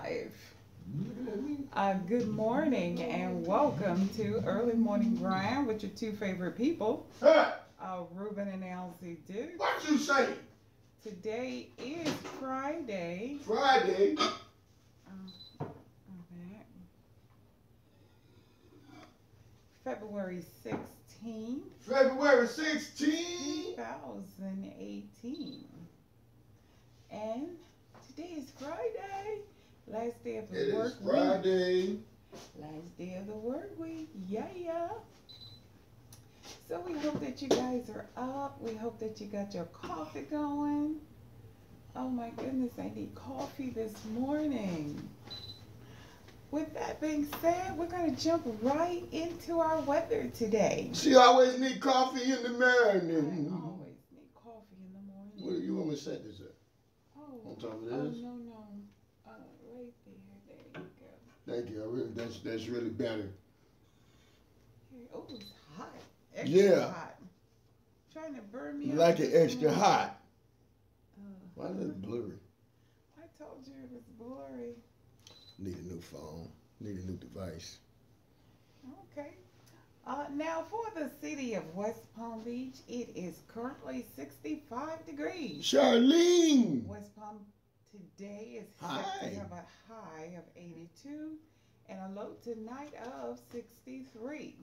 live. Good morning and welcome to Early Morning Grind with your two favorite people, Reuben and Alzie. What you say? Today is Friday. February 16th. February 16th. 2018. And today is Friday. Last day of the work week. Friday. Last day of the work week. Yeah. So we hope that you guys are up. We hope that you got your coffee going. Oh my goodness, I need coffee this morning. With that being said, we're going to jump right into our weather today. She always need coffee in the morning. I always need coffee in the morning. Where do you want me to set this at? Oh, on top of this? No. Right there. There you go. Thank you. That's really better. Oh, it's hot. Extra hot. Trying to burn me You up. like it extra hot. Why is it blurry? I told you it was blurry. Need a new phone. Need a new device. Okay. Now for the city of West Palm Beach, it is currently 65 degrees. Charlene! West Palm today is set to have a high of 82 and a low tonight of 63.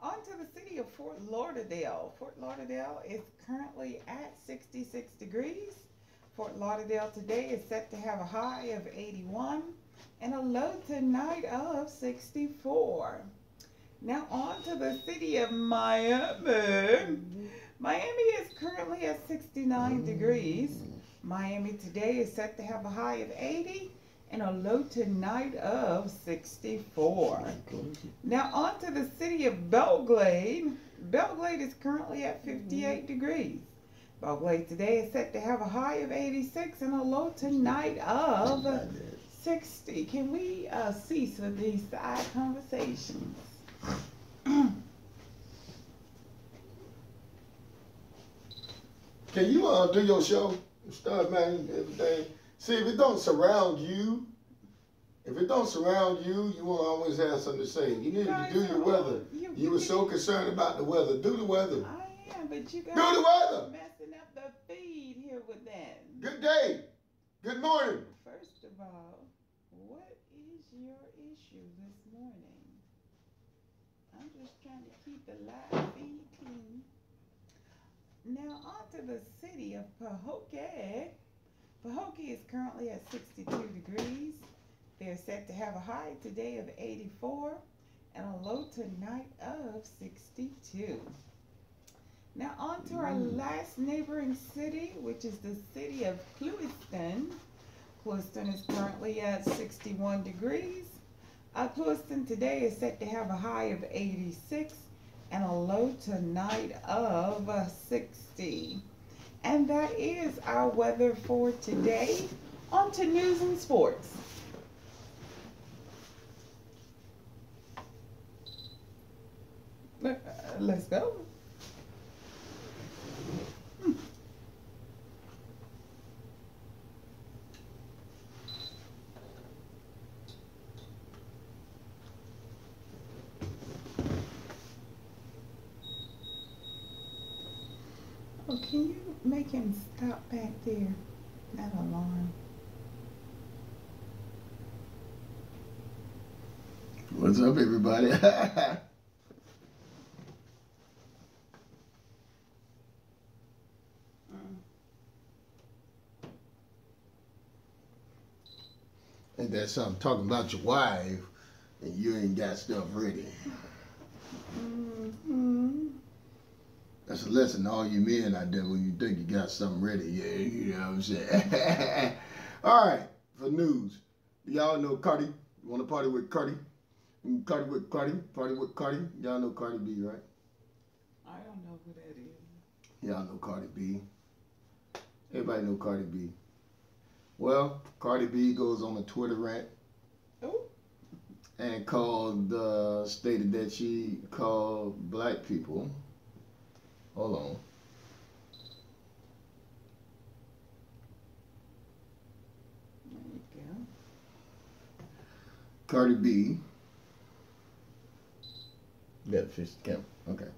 On to the city of Fort Lauderdale. Fort Lauderdale is currently at 66 degrees. Fort Lauderdale today is set to have a high of 81 and a low tonight of 64. Now on to the city of Miami. Miami is currently at 69 degrees. Miami today is set to have a high of 80 and a low tonight of 64. Now on to the city of Belgrade. Belgrade is currently at 58 degrees. Belgrade today is set to have a high of 86 and a low tonight of 60. Can we cease with these side conversations? Can you do your show? Start, man, everything. See, if it don't surround you, you won't always have something to say. You need to do your weather. You were so concerned about the weather. Do the weather. I am, but you guys do the weather. Messing up the feed here with that. Good day. Good morning. First of all, what is your issue this morning? I'm just trying to keep the live feed clean. Now on to the city of Pahokee. Pahokee is currently at 62 degrees. They're set to have a high today of 84 and a low tonight of 62. Now on to our last neighboring city, which is the city of Clewiston. Clewiston is currently at 61 degrees. Clewiston today is set to have a high of 86 and a low tonight of 60. And that is our weather for today. On to news and sports. Let's go. Oh, can you make him stop back there? That alarm. What's up, everybody? Ain't that something talking about your wife and you ain't got stuff ready? That's a lesson to all you men out there when you think you got something ready. Yeah, you know what I'm saying? All right, for news. Y'all know Cardi. You want to party with Cardi? Party with Cardi. Y'all know Cardi B, right? I don't know who that is. Y'all know Cardi B. Everybody know Cardi B. Well, Cardi B goes on a Twitter rant and stated that she called black people. Hold on. Cardi B. You got to fish the camera. Okay.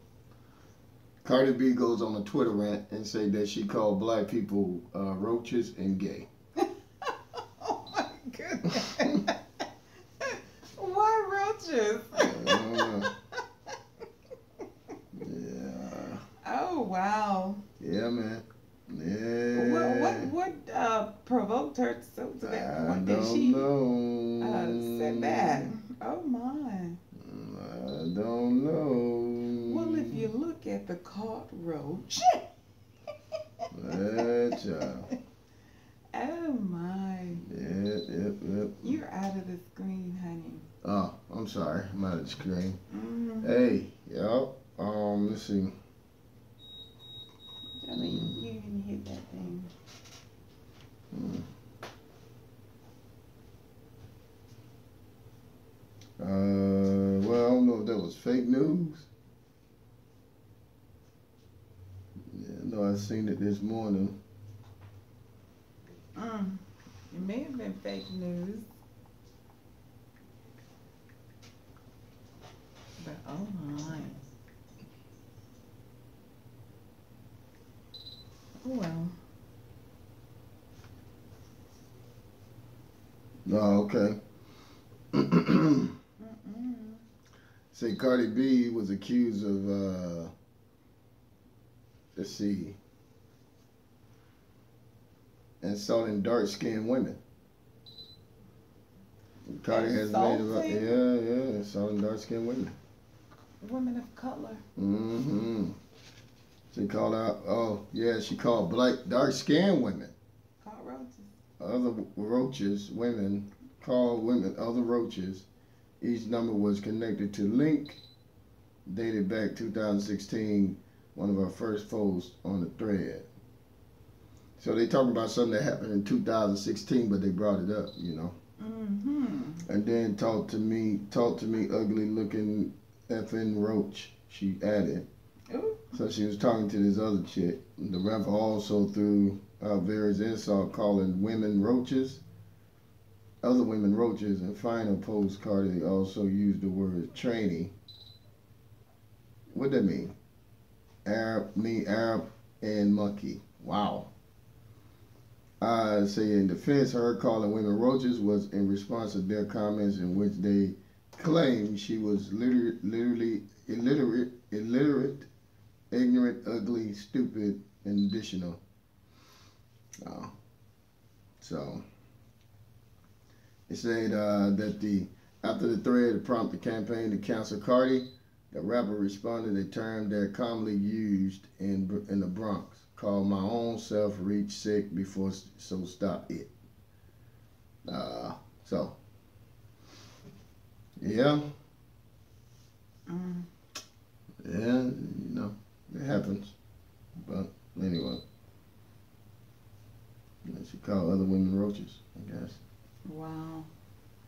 Cardi B goes on a Twitter rant and say that she called black people roaches and gay. Oh my goodness. Why roaches? Yeah. Oh wow. Yeah, man. Yeah. What provoked her to that point that she said that? Oh my. I don't know. Well, if you look at the cockroach. Child. Oh my. Yep. You're out of the screen, honey. Oh, I'm sorry. I'm out of the screen. Mm-hmm. Hey, y'all. Let's see. I mean, you didn't hit that thing. Well, I don't know if that was fake news. Yeah, no, I seen it this morning. It may have been fake news. But oh my. Oh well. Oh, okay. Say Cardi B was accused of, let's see, insulting dark-skinned women. Cardi has made about, yeah, insulting dark-skinned women. Women of color. Mm-hmm. She called out, she called black dark-skinned women. Called roaches. Other roaches, women, called women other roaches. Each number was connected to link dated back 2016, one of our first posts on the thread. So they talking about something that happened in 2016, but they brought it up, you know. Mm-hmm. And then talk to me, ugly looking effing roach, she added. Ooh. So she was talking to this other chick. The rapper also threw out various insult calling women roaches, other women roaches, and final post Cardi also used the word tranny. What that mean? Arab and monkey. Wow. I say in defense, her calling women roaches was in response to their comments in which they claimed she was literally illiterate, ignorant, ugly, stupid, and additional. So it said that after the thread prompted the campaign to cancel Cardi, the rapper responded a term that commonly used in the Bronx, called my own self reach sick before, so stop it. So yeah. Yeah, you know, it happens. But anyway, she called other women roaches, I guess. Wow.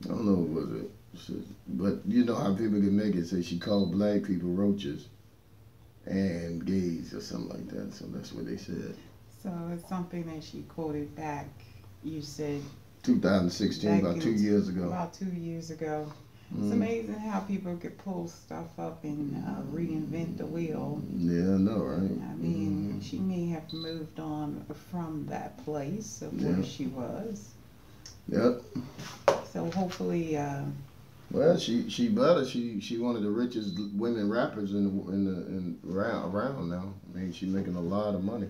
I don't know what was it. But you know how people can make it say she called black people roaches and gays or something like that. So that's what they said. So it's something that she quoted back, you said 2016, about 2 years ago. About 2 years ago. It's amazing how people could pull stuff up and reinvent the wheel. Yeah, I know, right? I mean, she may have moved on from that place of where she was. Yep. So hopefully. Well, she better. She one of the richest women rappers in around now. I mean, she's making a lot of money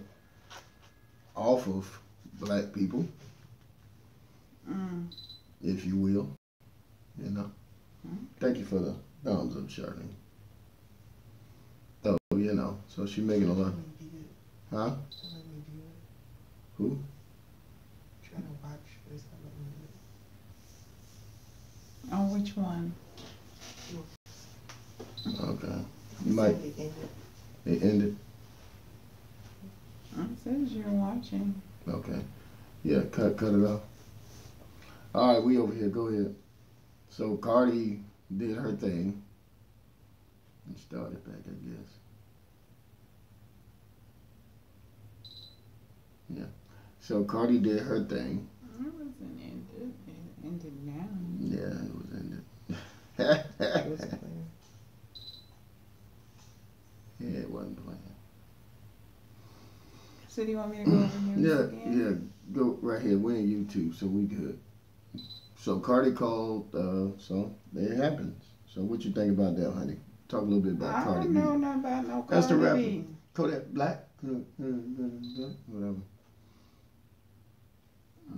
off of black people, if you will. You know. Thank you for the thumbs up, Charlene. So you know, so she's making a lot. Huh? Who? Trying to watch this. On which one? Okay. You might. It ended. It says you're watching. Okay. Yeah, cut it off. All right, we over here. Go ahead. So Cardi did her thing and started back, I guess. Yeah. So Cardi did her thing. It wasn't ended. ended now. Yeah, it was ended. It was clear. Yeah, it wasn't playing. So do you want me to go over news Yeah, again? yeah. Go right here. We're in YouTube, so we good. So Cardi called. So it happens. So what you think about that, honey? Talk a little bit about I Cardi don't B. know nothing about no That's the Cardi rapper. B. Kodak Black. Whatever.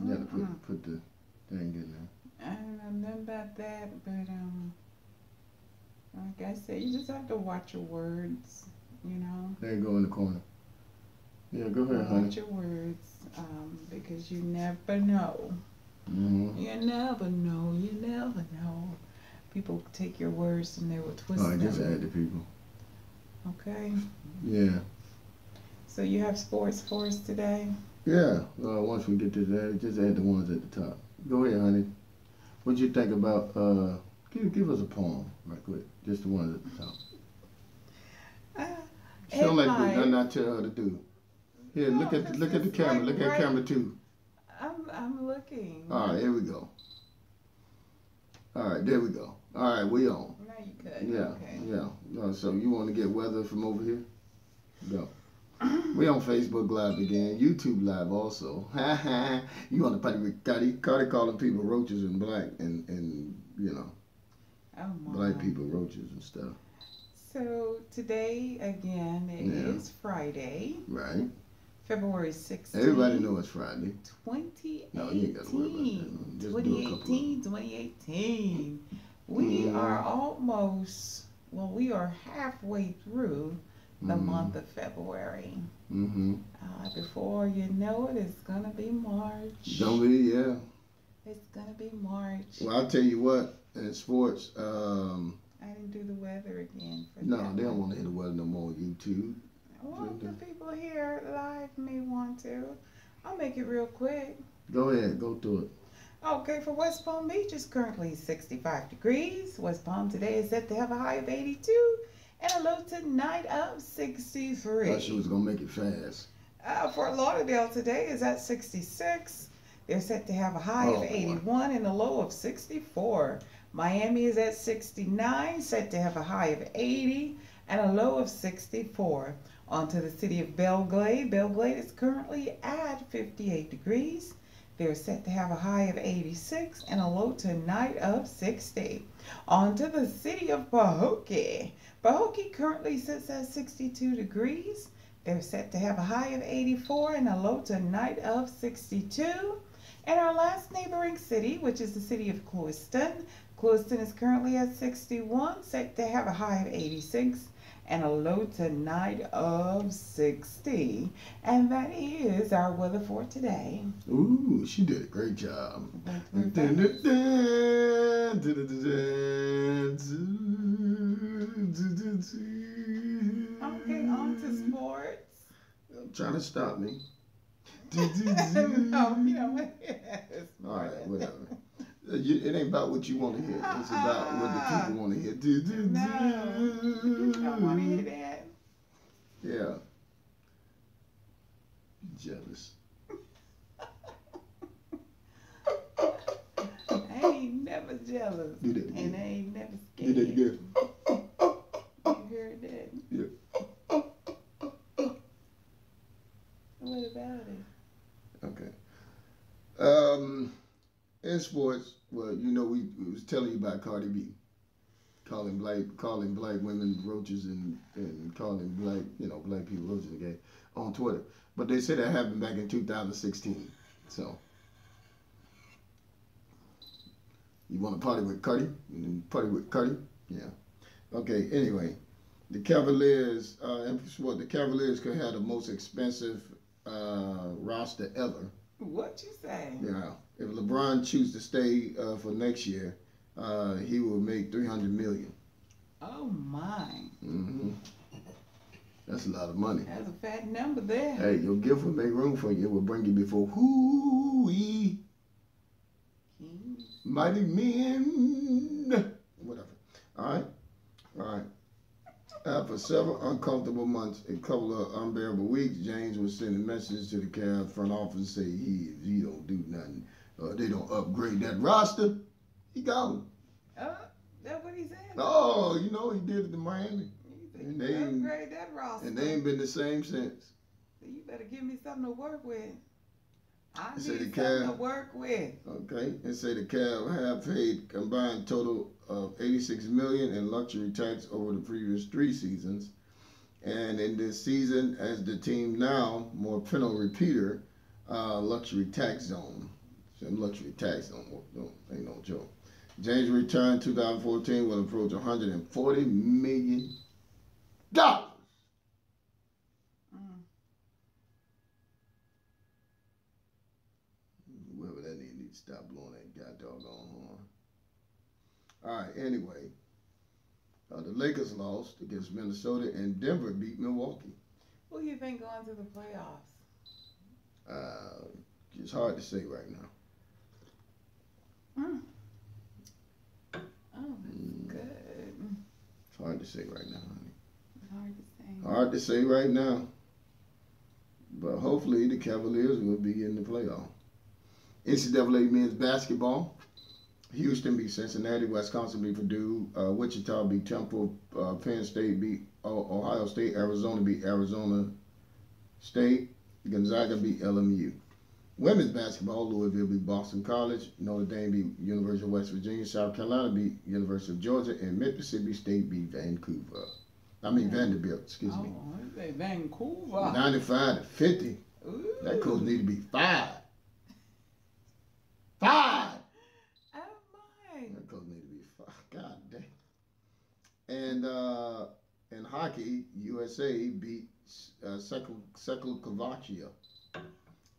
You gotta put the thing in there. I don't know nothing about that, but like I said, you just have to watch your words, you know. There you go in the corner. Yeah, go ahead, honey. Watch your words, because you never know. Mm-hmm. You never know. You never know. People take your words and they will twist All right, just them. add the people. Okay. Yeah. So you have sports for us today? Yeah. Once we get to that, just add the ones at the top. Go ahead, honey. What you think about? Give us a poem, right quick. Just the ones at the top. She don't like to do nothing I tell her to do. Here, No, look at the camera. like Look at camera 2. I'm looking. All right, here we go. All right, there we go. All right, we on. Now you cut. Yeah, Okay. yeah. So you want to get weather from over here? Go. We on Facebook Live again, YouTube Live also. You want to party with Cardi? Cardi calling people roaches and black and you know, Oh my. black people roaches and stuff. So today again it is Friday, Right. February 16th. Everybody know it's Friday. 2018. No, you ain't got to worry about that. Just do a couple of them. 2018. We are almost, well, we are halfway through the month of February. Mm-hmm. Before you know it, it's going to be March. Don't be, yeah. It's going to be March. Well, I'll tell you what, in sports, I didn't do the weather again. no, they don't want to hear the weather no more on YouTube. Well, the people here live may want to. I'll make it real quick. Go ahead, go through it. Okay, for West Palm Beach, it's currently 65 degrees. West Palm today is set to have a high of 82 and a low tonight of 63. Thought she was going to make it fast. Fort Lauderdale today is at 66. They're set to have a high of 81 and a low of 64. Miami is at 69, set to have a high of 80 and a low of 64. On to the city of Belgrade. Belgrade is currently at 58 degrees. They're set to have a high of 86 and a low tonight of 60. On to the city of Pahokee. Pahokee currently sits at 62 degrees. They're set to have a high of 84 and a low tonight of 62. And our last neighboring city, which is the city of Clewiston. Clewiston is currently at 61, set to have a high of 86 and a low tonight of 60. And that is our weather for today. Ooh, she did a great job. Okay, on to sports. Trying to stop me. No, you know what? All right, whatever. It ain't about what you want to hear. It's about what the people want to hear. No, you don't want to hear that. Yeah. Jealous. I ain't never jealous. Do that And again. I ain't never Do scared. that again. You heard that? Yeah. What about it? Okay. In sports, well, you know, we was telling you about Cardi B, calling black women roaches and calling black people roaches again on Twitter. But they said that happened back in 2016. So, you want to party with Cardi? Party with Cardi? Yeah. Okay. Anyway, the Cavaliers. In sport, the Cavaliers could have the most expensive roster ever. What you say? Yeah. If LeBron chooses to stay for next year, he will make $300 million. Oh my. Mm-hmm. That's a lot of money. That's a fat number there. Hey, your gift will make room for you. It will bring you before whoo-wee. Kings. Mighty men. Whatever. All right. All right. For several uncomfortable months, a couple of unbearable weeks, James was sending messages to the Cavs front office to say he don't do nothing. they don't upgrade that roster, he gone. That's what he said. Oh, you know, he did it to Miami. And they upgrade that roster. And they ain't been the same since. You better give me something to work with. I need something to work with. Okay, and say the Cavs have paid combined total of $86 million in luxury tax over the previous 3 seasons, and in this season, as the team now more penal repeater, luxury tax zone. Some luxury tax zone ain't no joke. James' return 2014 will approach $140 million. Whoever that needs to stop blowing that goddamn horn. All right, anyway. The Lakers lost against Minnesota and Denver beat Milwaukee. Who do you think going to the playoffs? It's hard to say right now. Oh, that's good. It's hard to say right now, honey. Hard to say. Hard to say right now. But hopefully the Cavaliers will be in the playoff. NCAA men's basketball. Houston beat Cincinnati, Wisconsin beat Purdue, Wichita beat Temple, Penn State beat Ohio State, Arizona beat Arizona State, Gonzaga beat LMU. Women's basketball, Louisville beat Boston College, Notre Dame beat University of West Virginia, South Carolina beat University of Georgia, and Mississippi State beat Vanderbilt, excuse me. Oh, say Vancouver. 95-50. Ooh. That coach need to be fired. Fired! That coach need to be fired. God dang. And in hockey, USA beat Czechoslovakia.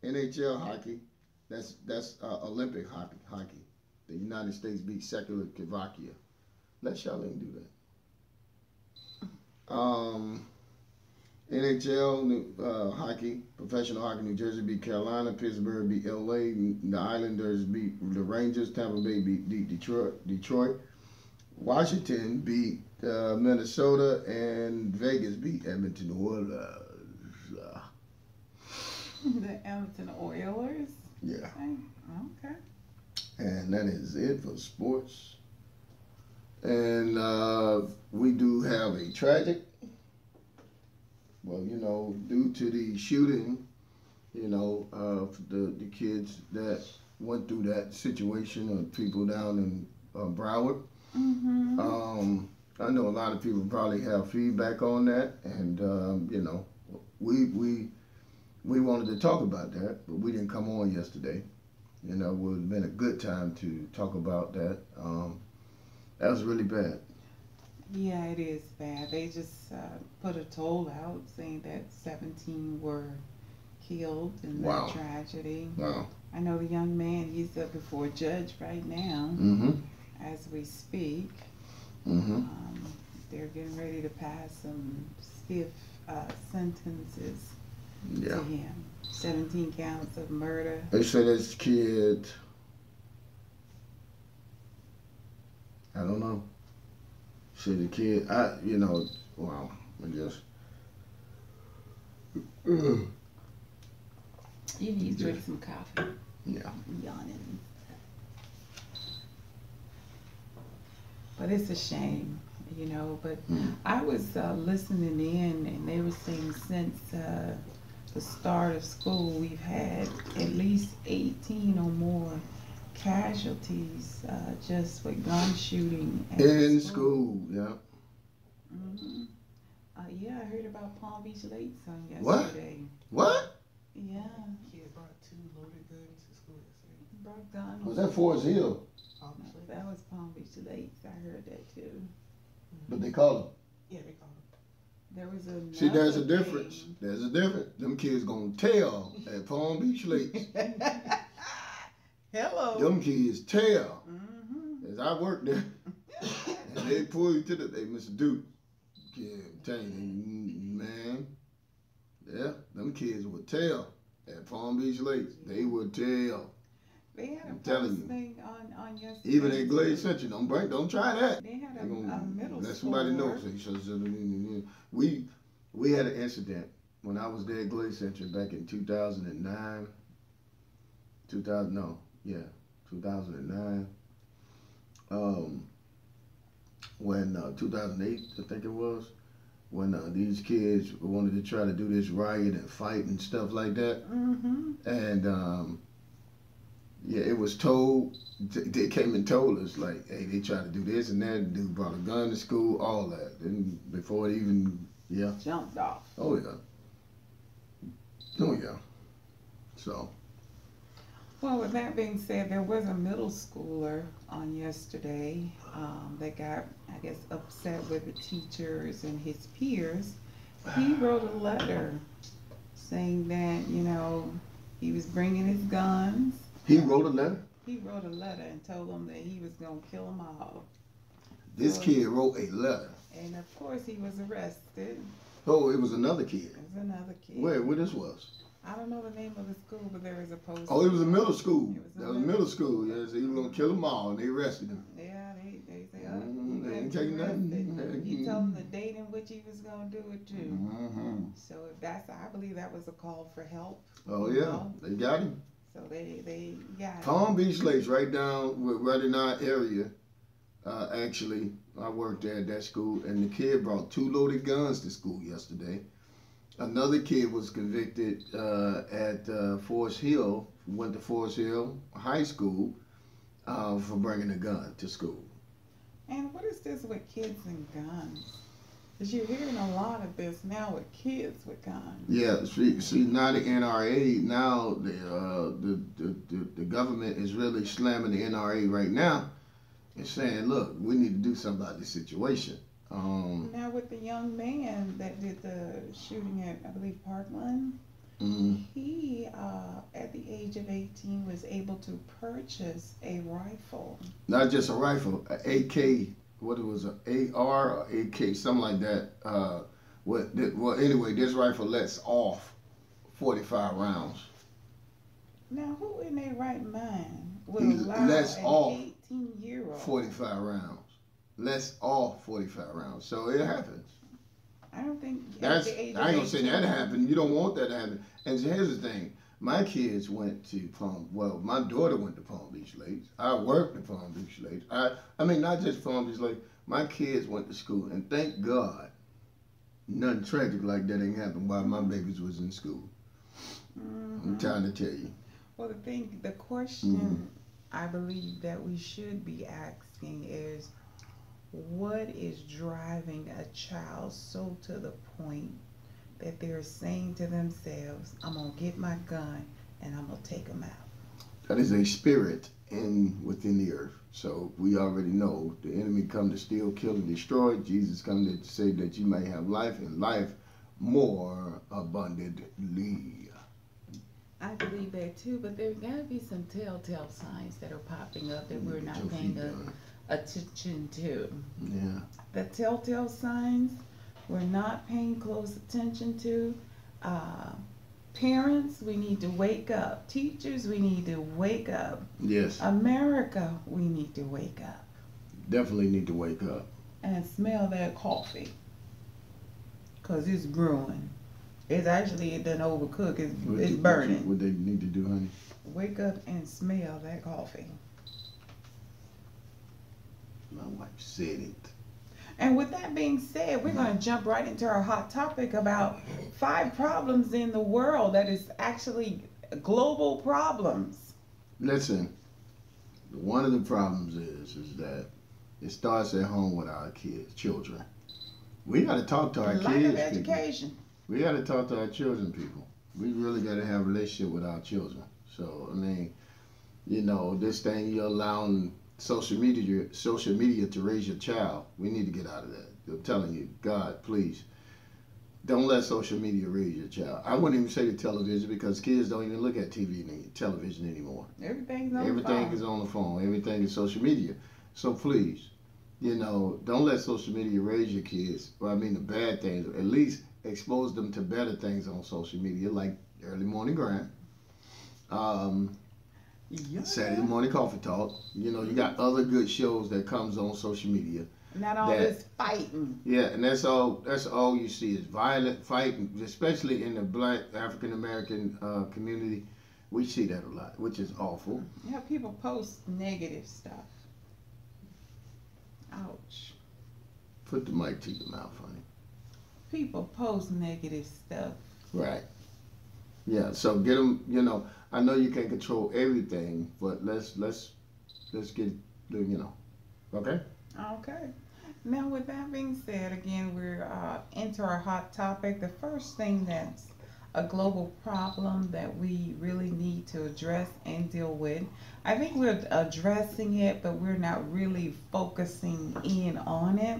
NHL hockey, that's Olympic hockey. The United States beat Czechoslovakia. Let Charlene do that. NHL hockey, professional hockey, New Jersey beat Carolina, Pittsburgh beat LA, the Islanders beat the Rangers, Tampa Bay beat Detroit, Washington beat Minnesota, and Vegas beat Edmonton Oilers. The Edmonton Oilers? Yeah. Okay. And that is it for sports. And we do have a tragic, well, you know, due to the shooting, you know, of the kids that went through that situation, of people down in Broward. Mm-hmm. I know a lot of people probably have feedback on that, and you know, we wanted to talk about that, but we didn't come on yesterday. You know, it would have been a good time to talk about that. That was really bad. Yeah, it is bad. They just put a toll out saying that 17 were killed in that tragedy. Wow. I know the young man, he's up before a judge right now as we speak. They're getting ready to pass some stiff sentences to him. 17 counts of murder. They said this kid, I don't know. Said the kid, you know, wow, I just. You need to drink some coffee. Yeah. I'm yawning. But it's a shame, you know. But I was listening in, and they were saying since the start of school, we've had at least 18 or more casualties just with gun shooting in school. Yeah. Yeah, I heard about Palm Beach Lakes on yesterday. What? Yeah. Kid brought 2 loaded guns to school yesterday. Brought guns. Was that Forest Hill? That was Palm Beach Lakes. I heard that too. But they called them. Yeah, they called them. There was a. See, there's a difference. There's a difference. Them kids gonna tell at Palm Beach Lakes. Hello. Them kids tell. As I worked there, and they pull you to hey, Mr. Duke. Yeah, I'm telling you, man. Yeah, them kids would tell at Palm Beach Lakes. They would tell. They had a posting on yesterday. Even at Glade Central, don't try that. They had a middle let school. somebody know. We had an incident when I was there at Glade Central back in 2009. Yeah, 2009. When 2008, I think it was, when these kids wanted to try to do this riot and fight and stuff like that. Mm-hmm. And yeah, it was told, they came and told us, like, hey, they tried to do this and that. The dude brought a gun to school, all that. And before it even, yeah. Jumped off. Oh, yeah. Oh, yeah. So. Well, with that being said, there was a middle schooler on yesterday that got, I guess, upset with the teachers and his peers. He wrote a letter saying that, you know, he was bringing his guns. He wrote a letter? He wrote a letter and told them that he was going to kill them all. This kid wrote a letter. And, of course, he was arrested. Oh, it was another kid. It was another kid. Where this was? I don't know the name of the school, but there was a post. Oh, it was a middle school. It Was middle school. Yeah, so he was going to kill them all, and they arrested him. Yeah, they say, They ain't taking nothing. He told them the date in which he was going to do it, too. Mm-hmm. So if that's, I believe that was a call for help. Oh, you yeah. know? They got him. So they got him. Palm Beach Lakes, right in our area. Actually, I worked there at that school, and the kid brought 2 loaded guns to school yesterday. Another kid was convicted at Forest Hill, went to Forest Hill High School for bringing a gun to school. And what is this with kids and guns? Because you're hearing a lot of this now with kids with guns. Yeah, see now the NRA, now the government is really slamming the NRA right now and saying, look, we need to do something about this situation. Now with the young man that did the shooting at, I believe, Parkland, he, at the age of 18, was able to purchase a rifle. Not just a rifle, an AK, what it was, an AR or AK, something like that. Well, anyway, this rifle lets off 45 rounds. Now, who in their right mind would He allow lets an off 18-year-old 45 rounds. Lets off 45 rounds. So it happens. I don't think That's, at the age I ain't of gonna say 18, that happened. You don't want that to happen. And here's the thing. My kids went to my daughter went to Palm Beach Lakes. I worked at Palm Beach Lakes. I mean, not just Palm Beach Lakes. My kids went to school, and thank God, nothing tragic like that ain't happened while my babies was in school. I'm trying to tell you. Well, the question I believe that we should be asking is, what is driving a child so to the point that they're saying to themselves, I'm going to get my gun and I'm going to take them out? That is a spirit within the earth. So we already know the enemy come to steal, kill, and destroy. Jesus come to say that you may have life and life more abundantly. I believe that too, but there's got to be some telltale signs that are popping up that we're not paying attention to. Yeah. The telltale signs we're not paying close attention to. Parents, we need to wake up. Teachers, we need to wake up. Yes. America, we need to wake up. Definitely need to wake up. And smell that coffee. Because it's brewing. It's actually, it done overcooked. It's burning. What they need to do, honey? Wake up and smell that coffee. My wife said it. And with that being said, we're going to jump right into our hot topic about 5 problems in the world that is actually global problems. Listen, one of the problems is that it starts at home with our children. We got to talk to our Lack kids. of education. People. We got to talk to our children, people. We really got to have a relationship with our children. So, I mean, you know, this thing you're allowing social media to raise your child. We need to get out of that. I'm telling you, God, please, don't let social media raise your child. I wouldn't even say the television because kids don't even look at TV and television anymore. Everything is on the phone. Everything is social media. So please, you know, don't let social media raise your kids. Well, I mean the bad things. At least expose them to better things on social media, like Early Morning Grind. Saturday Morning Coffee Talk. You know, you got other good shows that comes on social media. Not all this fighting. Yeah, and that's all you see is violent fighting, especially in the Black African American community. We see that a lot, which is awful. Yeah, people post negative stuff. Ouch. Put the mic to your mouth, honey. People post negative stuff. Right. Yeah. So get them. You know, I know you can't control everything, but let's get the Okay. Okay. Now, with that being said, again, we're into our hot topic. The first thing that's a global problem that we really need to address and deal with. I think we're addressing it, but we're not really focusing in on it.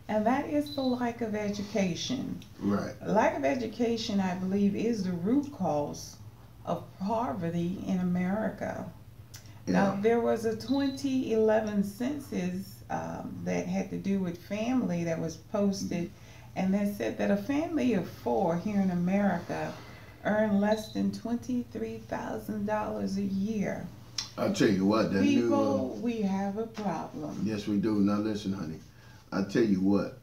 And that is the lack of education. Right. Lack of education, I believe, is the root cause of poverty in America. Yeah. Now, there was a 2011 census that had to do with family that was posted, and they said that a family of four here in America earned less than $23,000 a year. I'll tell you what, that People, we have a problem. Yes, we do. Now listen, honey. I tell you what.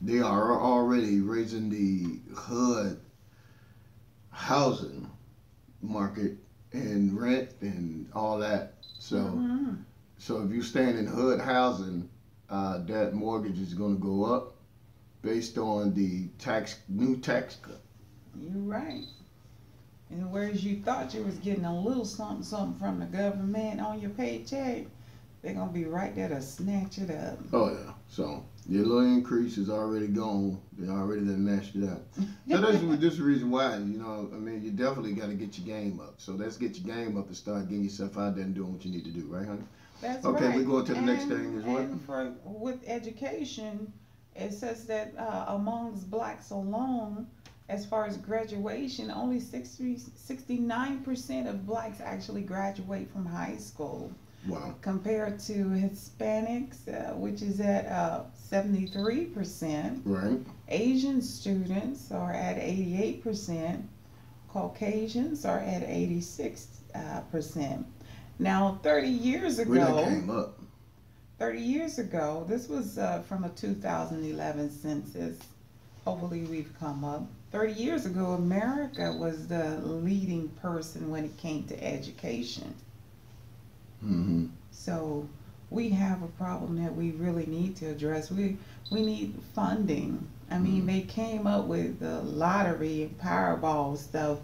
They are already raising the HUD housing market and rent and all that. So, so if you stand in HUD housing, that mortgage is going to go up based on the new tax cut. You're right. And whereas you thought you was getting a little something from the government on your paycheck, they're going to be right there to snatch it up. Oh, yeah. So your little increase is already gone. They already done mashed it up. So that's this the reason why, I mean, you definitely got to get your game up. So let's get your game up and start getting yourself out there and doing what you need to do. Right, honey? That's okay, right. we go to the next thing is what? And with education, it says that amongst blacks alone, as far as graduation, only 69% of blacks actually graduate from high school. Wow. Compared to Hispanics, which is at 73%. Right. Asian students are at 88%. Caucasians are at 86%. Now, 30 years ago, we done came up. 30 years ago, this was from a 2011 census. Hopefully we've come up. 30 years ago, America was the leading person when it came to education. Mm-hmm. So we have a problem that we really need to address. We need funding. I mean, they came up with the lottery and Powerball stuff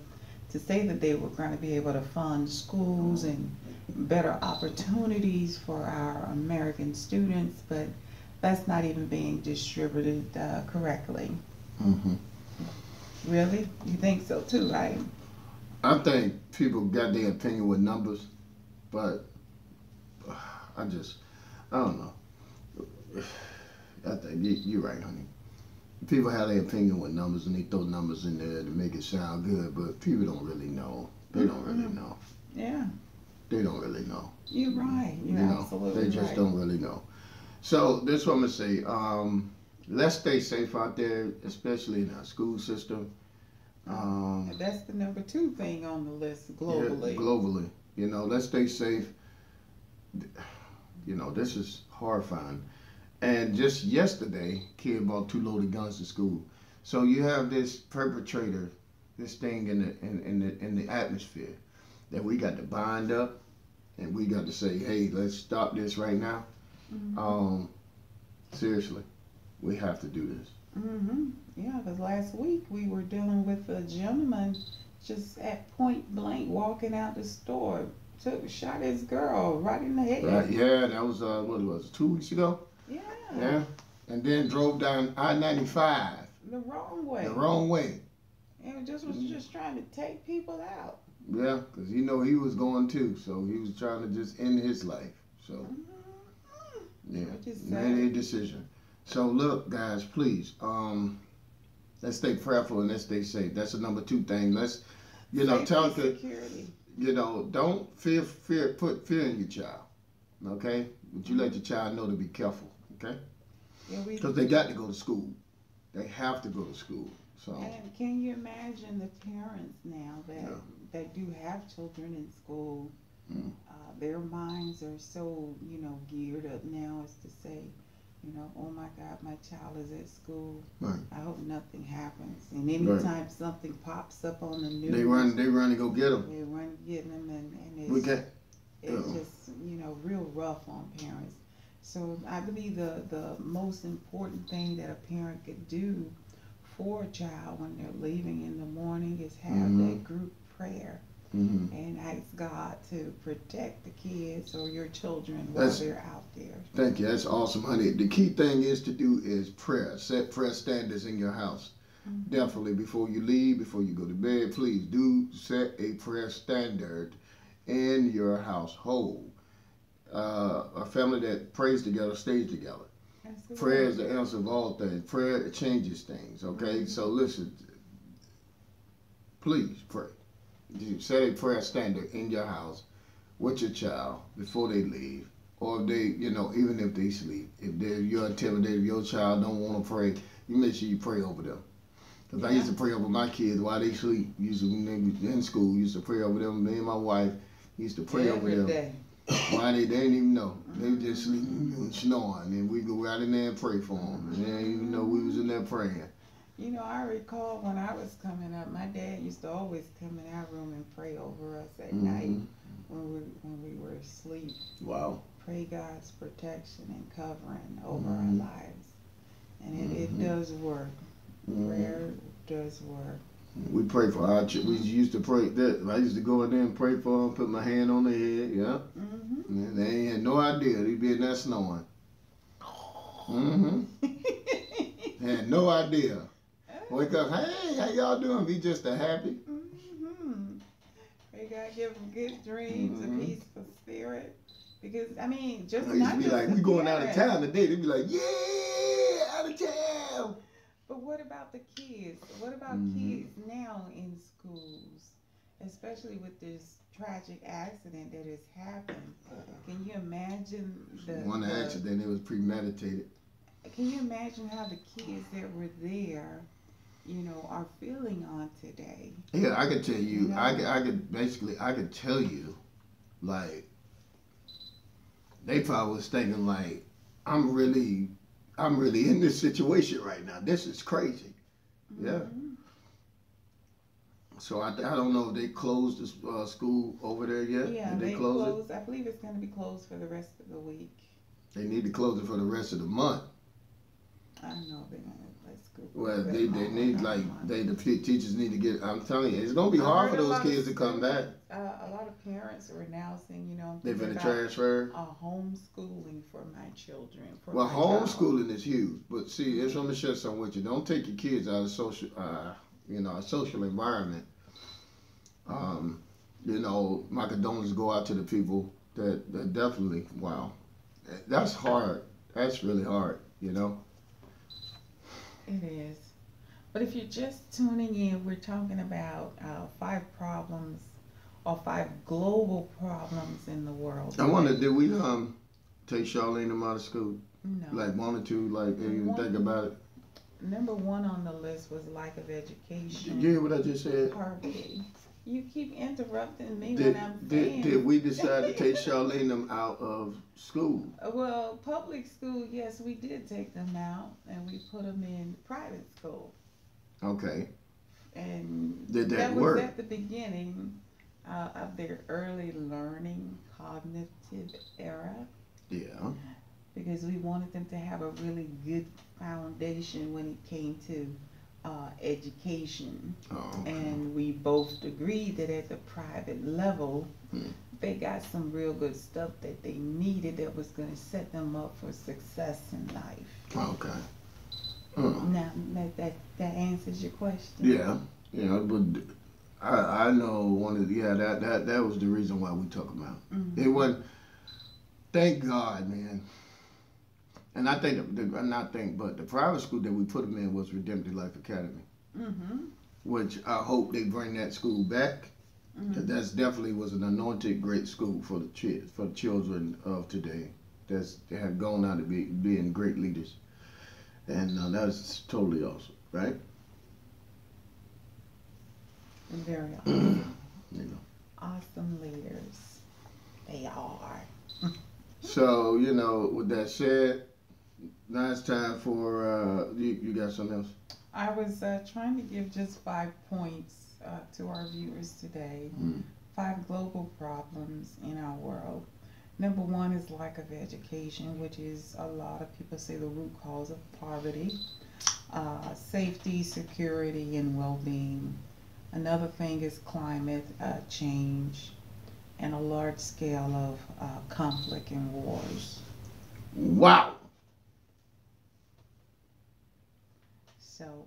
to say that they were going to be able to fund schools and better opportunities for our American students, but that's not even being distributed correctly. Mm-hmm. Really? You think so too, right? I think people got their opinion with numbers, but I don't know. I think you're right, honey. People have their opinion with numbers and they throw numbers in there to make it sound good, but people don't really know. They don't really know. Yeah. They don't really know. You're right. You're absolutely right. They just don't really know. So this is what I'm gonna say. Let's stay safe out there, especially in our school system. That's the number 2 thing on the list globally. Yeah, globally. Let's stay safe. This is horrifying. And just yesterday, kid brought 2 loaded guns to school. So you have this perpetrator, this thing in the atmosphere that we got to bind up, and we got to say, hey, let's stop this right now. Mm-hmm. Seriously, we have to do this. Mm-hmm. Yeah, because last week we were dealing with a gentleman just at point blank walking out the store, shot his girl right in the head. Right, yeah, that was, 2 weeks ago? Yeah. Yeah, and then drove down I-95. The wrong way. The wrong way. And was just trying to take people out. Yeah, because he was going too, so he was trying to just end his life. So, yeah, made a decision. So look, guys, please, let's stay prayerful and let's stay safe. That's the number 2 thing. Let's, tell the, don't put fear in your child, okay? But you let your child know to be careful, okay? Because they got to go to school. They have to go to school. So. And can you imagine the parents now that do have children in school? Their minds are so, geared up now as to say, You know, oh my God, my child is at school. Right. I hope nothing happens. And anytime something pops up on the news, they run to go get them. They run to get them, and it's just, you know, real rough on parents. So I believe the most important thing that a parent could do for a child when they're leaving in the morning is have that group prayer. And ask God to protect the kids or your children while they're out there. Thank you. That's awesome, honey. The key thing is to do is prayer. Set prayer standards in your house. Definitely before you leave, before you go to bed, please do set a prayer standard in your household. A family that prays together stays together. Absolutely. Prayer is the answer of all things. Prayer changes things. Okay, so listen. Please pray. You set a prayer standard in your house with your child before they leave, or if they, you know, even if they sleep. If you're intimidated, if your child don't want to pray, you make sure you pray over them. Because I used to pray over my kids while they sleep. Usually when they were in school, used to pray over them. Me and my wife used to pray over them. Day. Why they didn't even know. They were just sleeping and snoring, and we go out in there and pray for them. And they didn't even know we was in there praying. You know, I recall when I was coming up, my dad used to always come in our room and pray over us at night when we were asleep. Wow. Pray God's protection and covering over our lives. And it does work. Prayer does work. We pray for our children. We used to pray. I used to go in there and pray for them, put my hand on their head, And they ain't had no idea they'd be in there snoring. They had no idea. Wake up, hey, how y'all doing? Be just a happy. Pray God give them good dreams, a peaceful spirit. Because, I mean, just I used to be like, we going out of town today. They'd be like, yeah, out of town. But what about the kids? What about kids now in schools, especially with this tragic accident that has happened? Can you imagine one accident? It was premeditated. Can you imagine how the kids that were there, you know, are feeling on today? Yeah, I could tell you. Know? I could tell you, like, they probably was thinking like, I'm really in this situation right now. This is crazy. Yeah. So I don't know if they closed the school over there yet. Yeah, Did they close it? I believe it's going to be closed for the rest of the week. They need to close it for the rest of the month. I know they're going to let school. Well, they need the teachers need to get. I'm telling you, it's going to be hard for those kids to come back. A lot of parents are now saying, you know, they're going to transfer. Homeschooling for my children. Well, homeschooling is huge, but see, I'm going to share something with you. Don't take your kids out of social, a social environment. You know, my condolences go out to the people that definitely, wow, that's hard. That's really hard, you know. It is. But if you're just tuning in, we're talking about 5 problems or 5 global problems in the world. I wonder, did we take Charlene them out of school? No. Like 1 or 2, like they didn't think about it? Number 1 on the list was lack of education. Did you hear what I just said? Poverty. You keep interrupting me when I'm saying. Did we decide to take Charlene them out of school? Well, public school, yes, we did take them out, and we put them in private school. Okay. And did that work? Was at the beginning of their early learning cognitive era. Yeah. Because we wanted them to have a really good foundation when it came to education. Oh, okay. And we both agreed that at the private level, they got some real good stuff that they needed that was going to set them up for success in life. Okay. Now, that answers your question. Yeah, but I know one of that was the reason why we took them out. It wasn't. Thank God, man. And I think, but the private school that we put them in was Redemptive Life Academy, which I hope they bring that school back, because that definitely was an anointed great school for the children of today that have gone out to being great leaders, and that's totally awesome, right? Very awesome. You know. Awesome leaders, they are. So with that said, Now it's time for, you got something else? I was trying to give just 5 points to our viewers today. 5 global problems in our world. Number 1 is lack of education, which is a lot of people say the root cause of poverty. Safety, security, and well-being. Another thing is climate change and a large scale of conflict and wars. Wow. So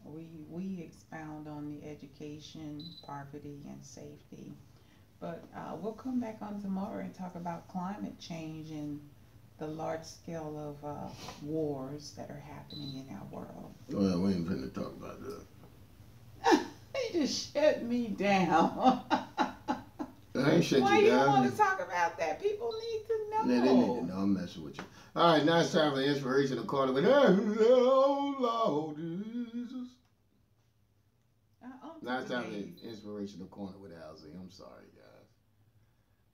we expound on the education, poverty, and safety. But we'll come back on tomorrow and talk about climate change and the large scale of wars that are happening in our world. Well, we ain't finna talk about that. You just shut me down. I ain't shut Why you you down. want to talk about that? People need to know. Yeah, they need to know. I'm messing with you. All right, now it's time for the inspirational corner with oh Lord Jesus. Now it's time for the inspirational corner with Alzie. I'm sorry, guys.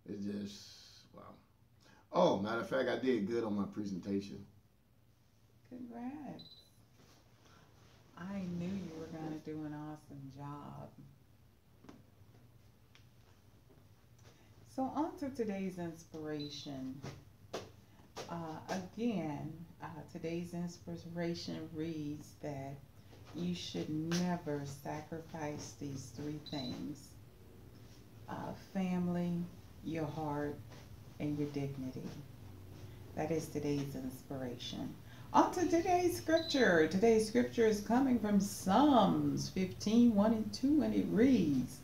It's just wow. Oh, matter of fact, I did good on my presentation. Congrats. I knew you were going to do an awesome job. So on to today's inspiration. Today's inspiration reads that you should never sacrifice these 3 things. Family, your heart, and your dignity. That is today's inspiration. On to today's scripture. Today's scripture is coming from Psalms 15:1-2, and it reads,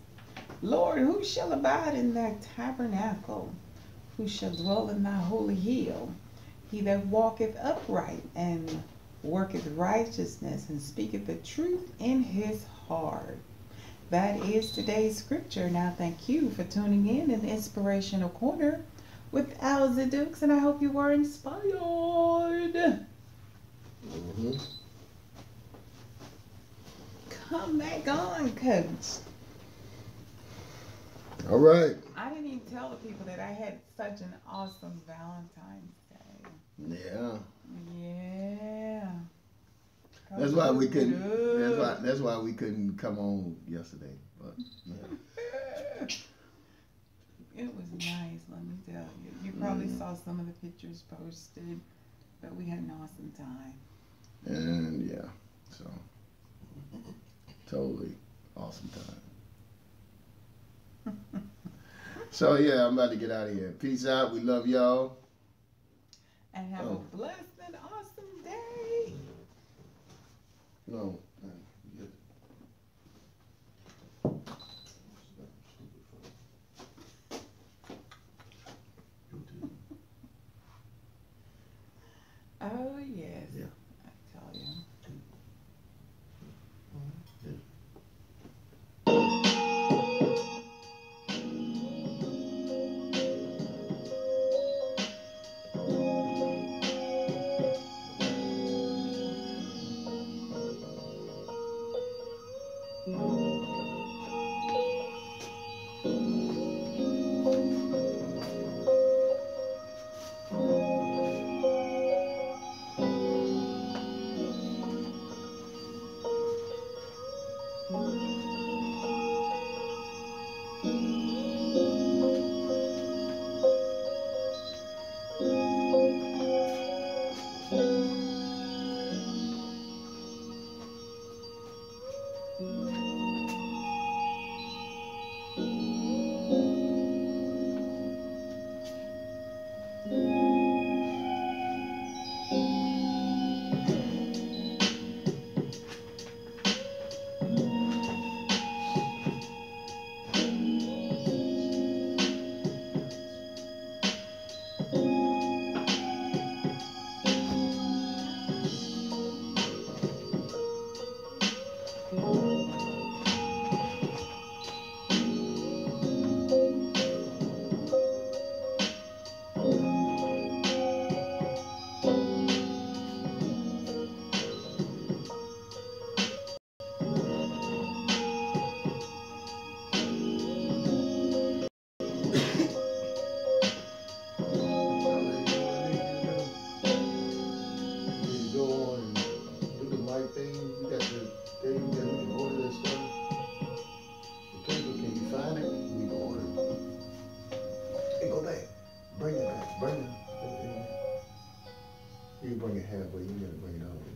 Lord, who shall abide in thy tabernacle? Who shall dwell in thy holy hill? He that walketh upright and worketh righteousness and speaketh the truth in his heart. That is today's scripture. Now thank you for tuning in the Inspirational Corner with Alzie Dukes, and I hope you were inspired. Come back on, Coach. All right. I didn't even tell the people that I had such an awesome Valentine's Day. Yeah. Yeah. That's why we couldn't. That's why we couldn't come on yesterday. But yeah. It was nice, let me tell you. You probably saw some of the pictures posted, but we had an awesome time. And yeah, so totally awesome time. So yeah, I'm about to get out of here. Peace out. We love y'all. And have a blessed and awesome day. No. Oh, yes. Yeah. I tell you. Hey, go back. Bring it back. Bring it. You can bring it halfway. You gotta bring it all the way